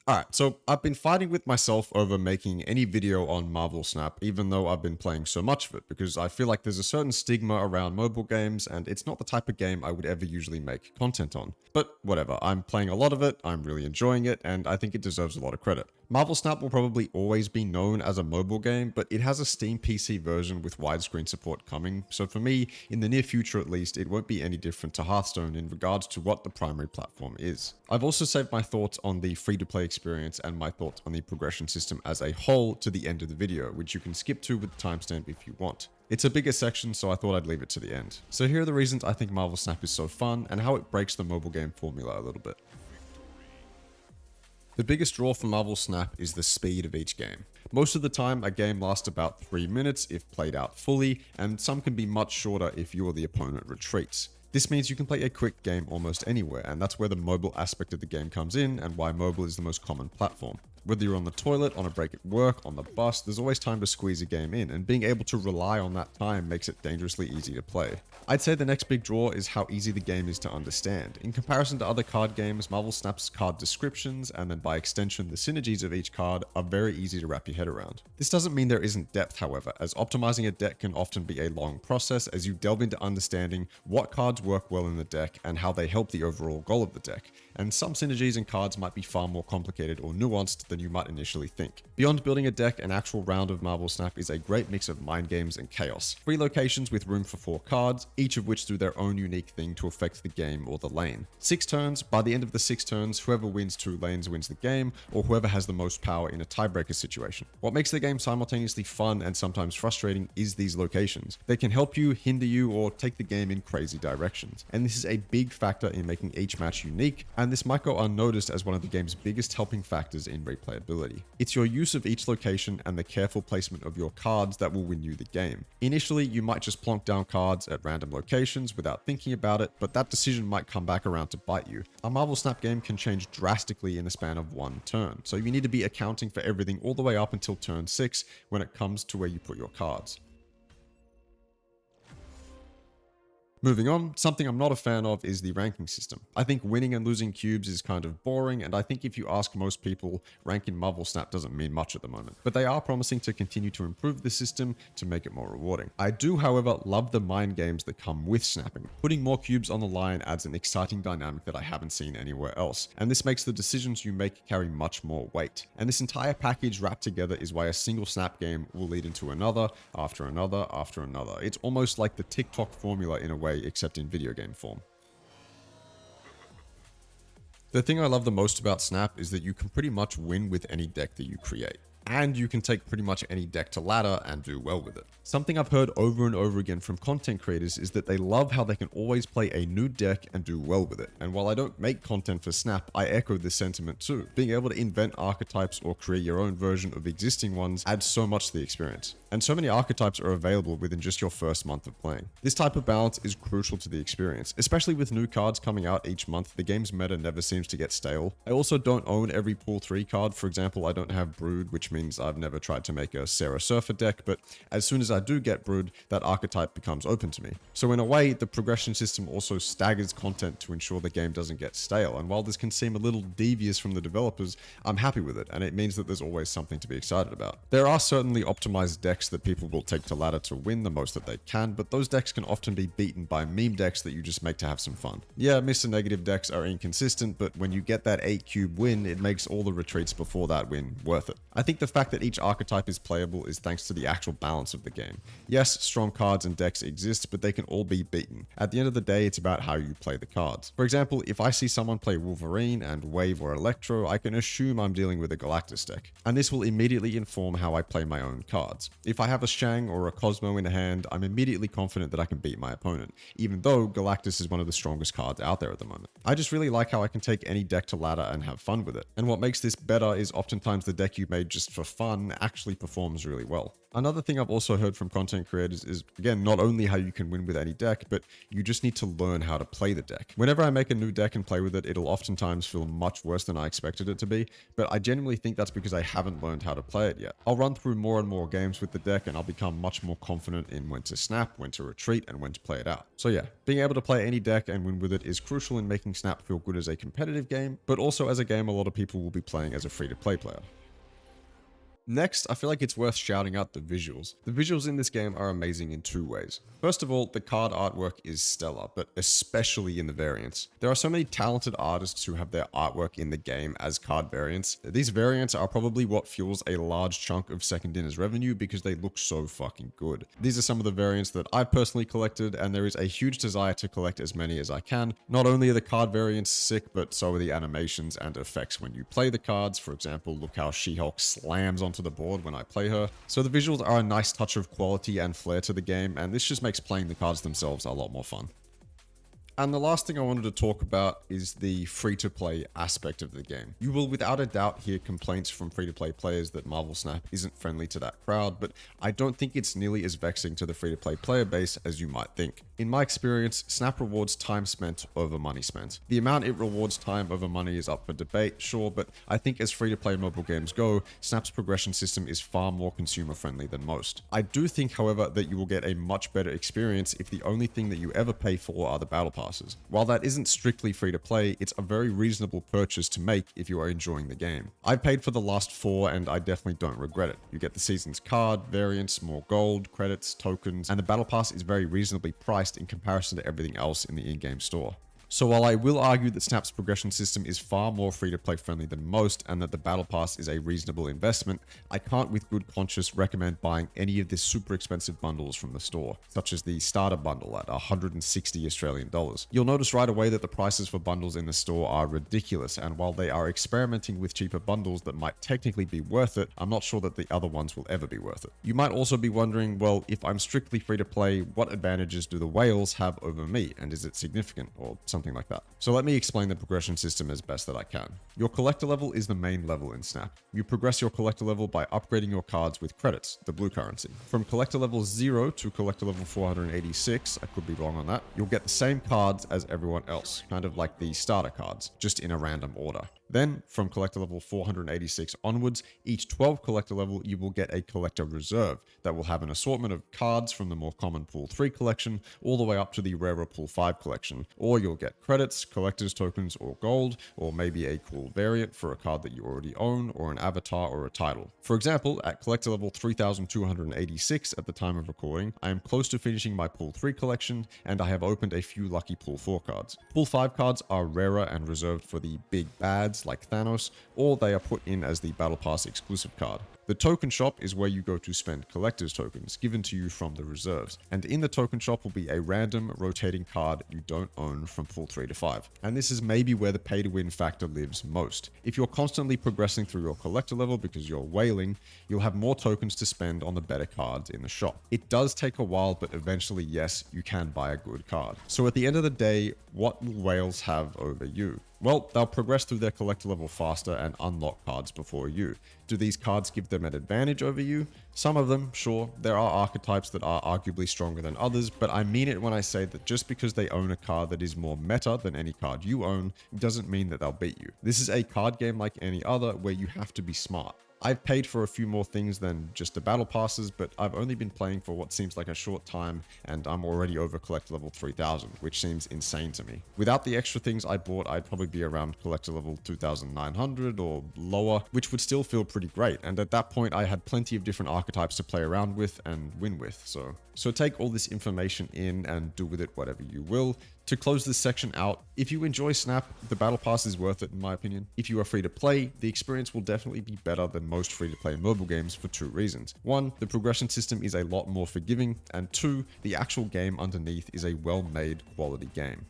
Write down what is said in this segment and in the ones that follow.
Alright, so I've been fighting with myself over making any video on Marvel Snap, even though I've been playing so much of it, because I feel like there's a certain stigma around mobile games, and it's not the type of game I would ever usually make content on. But whatever, I'm playing a lot of it, I'm really enjoying it, and I think it deserves a lot of credit. Marvel Snap will probably always be known as a mobile game, but it has a Steam PC version with widescreen support coming, so for me, in the near future at least, it won't be any different to Hearthstone in regards to what the primary platform is. I've also saved my thoughts on the free-to-play experience and my thoughts on the progression system as a whole to the end of the video, which you can skip to with the timestamp if you want. It's a bigger section, so I thought I'd leave it to the end. So here are the reasons I think Marvel Snap is so fun and how it breaks the mobile game formula a little bit. The biggest draw for Marvel Snap is the speed of each game. Most of the time, a game lasts about 3 minutes if played out fully, and some can be much shorter if you or the opponent retreats. This means you can play a quick game almost anywhere, and that's where the mobile aspect of the game comes in and why mobile is the most common platform. Whether you're on the toilet, on a break at work, on the bus, there's always time to squeeze a game in, and being able to rely on that time makes it dangerously easy to play. I'd say the next big draw is how easy the game is to understand. In comparison to other card games, Marvel Snap's card descriptions, and then by extension the synergies of each card, are very easy to wrap your head around. This doesn't mean there isn't depth, however, as optimizing a deck can often be a long process as you delve into understanding what cards work well in the deck and how they help the overall goal of the deck, and some synergies and cards might be far more complicated or nuanced than you might initially think. Beyond building a deck, an actual round of Marvel Snap is a great mix of mind games and chaos. 3 locations with room for 4 cards, each of which do their own unique thing to affect the game or the lane. 6 turns, by the end of the 6 turns, whoever wins 2 lanes wins the game, or whoever has the most power in a tiebreaker situation. What makes the game simultaneously fun and sometimes frustrating is these locations. They can help you, hinder you, or take the game in crazy directions. And this is a big factor in making each match unique, and this might go unnoticed as one of the game's biggest helping factors in replayability. It's your use of each location and the careful placement of your cards that will win you the game. Initially, you might just plonk down cards at random locations without thinking about it, but that decision might come back around to bite you. A Marvel Snap game can change drastically in the span of 1 turn, so you need to be accounting for everything all the way up until turn 6 when it comes to where you put your cards. Moving on, something I'm not a fan of is the ranking system. I think winning and losing cubes is kind of boring, and I think if you ask most people, ranking Marvel Snap doesn't mean much at the moment. But they are promising to continue to improve the system to make it more rewarding. I do, however, love the mind games that come with snapping. Putting more cubes on the line adds an exciting dynamic that I haven't seen anywhere else, and this makes the decisions you make carry much more weight. And this entire package wrapped together is why a single snap game will lead into another, after another, after another. It's almost like the TikTok formula in a way, except in video game form. The thing I love the most about Snap is that you can pretty much win with any deck that you create. And you can take pretty much any deck to ladder and do well with it. Something I've heard over and over again from content creators is that they love how they can always play a new deck and do well with it. And while I don't make content for Snap, I echo this sentiment too. Being able to invent archetypes or create your own version of existing ones adds so much to the experience. And so many archetypes are available within just your first month of playing. This type of balance is crucial to the experience, especially with new cards coming out each month. The game's meta never seems to get stale. I also don't own every pool 3 card. For example, I don't have Brood, which means I've never tried to make a Sarah Surfer deck, but as soon as I do get Brood, that archetype becomes open to me. So in a way, the progression system also staggers content to ensure the game doesn't get stale, and while this can seem a little devious from the developers, I'm happy with it, and it means that there's always something to be excited about. There are certainly optimized decks that people will take to ladder to win the most that they can, but those decks can often be beaten by meme decks that you just make to have some fun. Yeah, Mr. Negative decks are inconsistent, but when you get that 8 cube win, it makes all the retreats before that win worth it. I think the fact that each archetype is playable is thanks to the actual balance of the game. Yes, strong cards and decks exist, but they can all be beaten. At the end of the day, it's about how you play the cards. For example, if I see someone play Wolverine and Wave or Electro, I can assume I'm dealing with a Galactus deck, and this will immediately inform how I play my own cards. If I have a Shang or a Cosmo in hand, I'm immediately confident that I can beat my opponent, even though Galactus is one of the strongest cards out there at the moment. I just really like how I can take any deck to ladder and have fun with it, and what makes this better is oftentimes the deck you made just for fun actually performs really well. Another thing I've also heard from content creators is, again, not only how you can win with any deck, but you just need to learn how to play the deck. Whenever I make a new deck and play with it, it'll oftentimes feel much worse than I expected it to be, but I genuinely think that's because I haven't learned how to play it yet. I'll run through more and more games with the deck and I'll become much more confident in when to snap, when to retreat, and when to play it out. So yeah, being able to play any deck and win with it is crucial in making Snap feel good as a competitive game, but also as a game a lot of people will be playing as a free-to-play player. Next, I feel like it's worth shouting out the visuals. The visuals in this game are amazing in two ways. First of all, the card artwork is stellar, but especially in the variants. There are so many talented artists who have their artwork in the game as card variants. These variants are probably what fuels a large chunk of Second Dinner's revenue because they look so fucking good. These are some of the variants that I've personally collected, and there is a huge desire to collect as many as I can. Not only are the card variants sick, but so are the animations and effects when you play the cards. For example, look how She-Hulk slams onto the board when I play her. So the visuals are a nice touch of quality and flair to the game, and this just makes playing the cards themselves a lot more fun. And the last thing I wanted to talk about is the free-to-play aspect of the game. You will without a doubt hear complaints from free-to-play players that Marvel Snap isn't friendly to that crowd, but I don't think it's nearly as vexing to the free-to-play player base as you might think. In my experience, Snap rewards time spent over money spent. The amount it rewards time over money is up for debate, sure, but I think as free-to-play mobile games go, Snap's progression system is far more consumer-friendly than most. I do think, however, that you will get a much better experience if the only thing that you ever pay for are the battle passes. While that isn't strictly free to play, it's a very reasonable purchase to make if you are enjoying the game. I paid for the last 4 and I definitely don't regret it. You get the season's card, variants, more gold, credits, tokens, and the battle pass is very reasonably priced in comparison to everything else in the in-game store. So while I will argue that Snap's progression system is far more free-to-play friendly than most and that the Battle Pass is a reasonable investment, I can't with good conscience recommend buying any of the super expensive bundles from the store, such as the starter bundle at 160 Australian dollars. You'll notice right away that the prices for bundles in the store are ridiculous, and while they are experimenting with cheaper bundles that might technically be worth it, I'm not sure that the other ones will ever be worth it. You might also be wondering, well, if I'm strictly free-to-play, what advantages do the whales have over me, and is it significant, or something like that? So let me explain the progression system as best that I can. Your collector level is the main level in Snap. You progress your collector level by upgrading your cards with credits, the blue currency. From collector level 0 to collector level 486, I could be wrong on that, you'll get the same cards as everyone else, kind of like the starter cards, just in a random order. Then, from collector level 486 onwards, each 12 collector level, you will get a collector reserve that will have an assortment of cards from the more common Pool 3 collection all the way up to the rarer Pool 5 collection. Or you'll get credits, collector's tokens, or gold, or maybe a cool variant for a card that you already own, or an avatar or a title. For example, at collector level 3286 at the time of recording, I am close to finishing my Pool 3 collection, and I have opened a few lucky Pool 4 cards. Pool 5 cards are rarer and reserved for the big bads like Thanos, or they are put in as the Battle Pass exclusive card. The token shop is where you go to spend collector's tokens given to you from the reserves, and in the token shop will be a random rotating card you don't own from Pool 3 to 5. And this is maybe where the pay to win factor lives most. If you're constantly progressing through your collector level because you're whaling, you'll have more tokens to spend on the better cards in the shop. It does take a while, but eventually, yes, you can buy a good card. So at the end of the day, what will whales have over you? Well, they'll progress through their collector level faster and unlock cards before you. Do these cards give them an advantage over you? Some of them, sure. There are archetypes that are arguably stronger than others, but I mean it when I say that just because they own a card that is more meta than any card you own, doesn't mean that they'll beat you. This is a card game like any other where you have to be smart. I've paid for a few more things than just the battle passes, but I've only been playing for what seems like a short time, and I'm already over collector level 3000, which seems insane to me. Without the extra things I bought, I'd probably be around collector level 2900 or lower, which would still feel pretty great, and at that point I had plenty of different archetypes to play around with and win with, so take all this information in and do with it whatever you will. To close this section out, if you enjoy Snap, the Battle Pass is worth it in my opinion. If you are free to play, the experience will definitely be better than most free to play mobile games for 2 reasons. 1, the progression system is a lot more forgiving, and 2, the actual game underneath is a well-made quality game.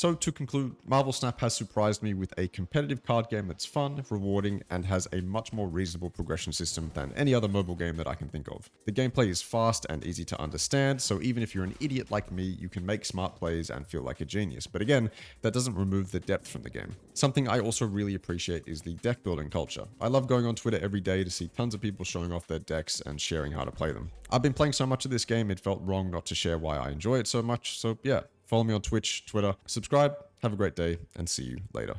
So to conclude, Marvel Snap has surprised me with a competitive card game that's fun, rewarding, and has a much more reasonable progression system than any other mobile game that I can think of. The gameplay is fast and easy to understand, so even if you're an idiot like me, you can make smart plays and feel like a genius. But again, that doesn't remove the depth from the game. Something I also really appreciate is the deck building culture. I love going on Twitter every day to see tons of people showing off their decks and sharing how to play them. I've been playing so much of this game, it felt wrong not to share why I enjoy it so much, so yeah. Follow me on Twitch, Twitter, subscribe, have a great day, and see you later.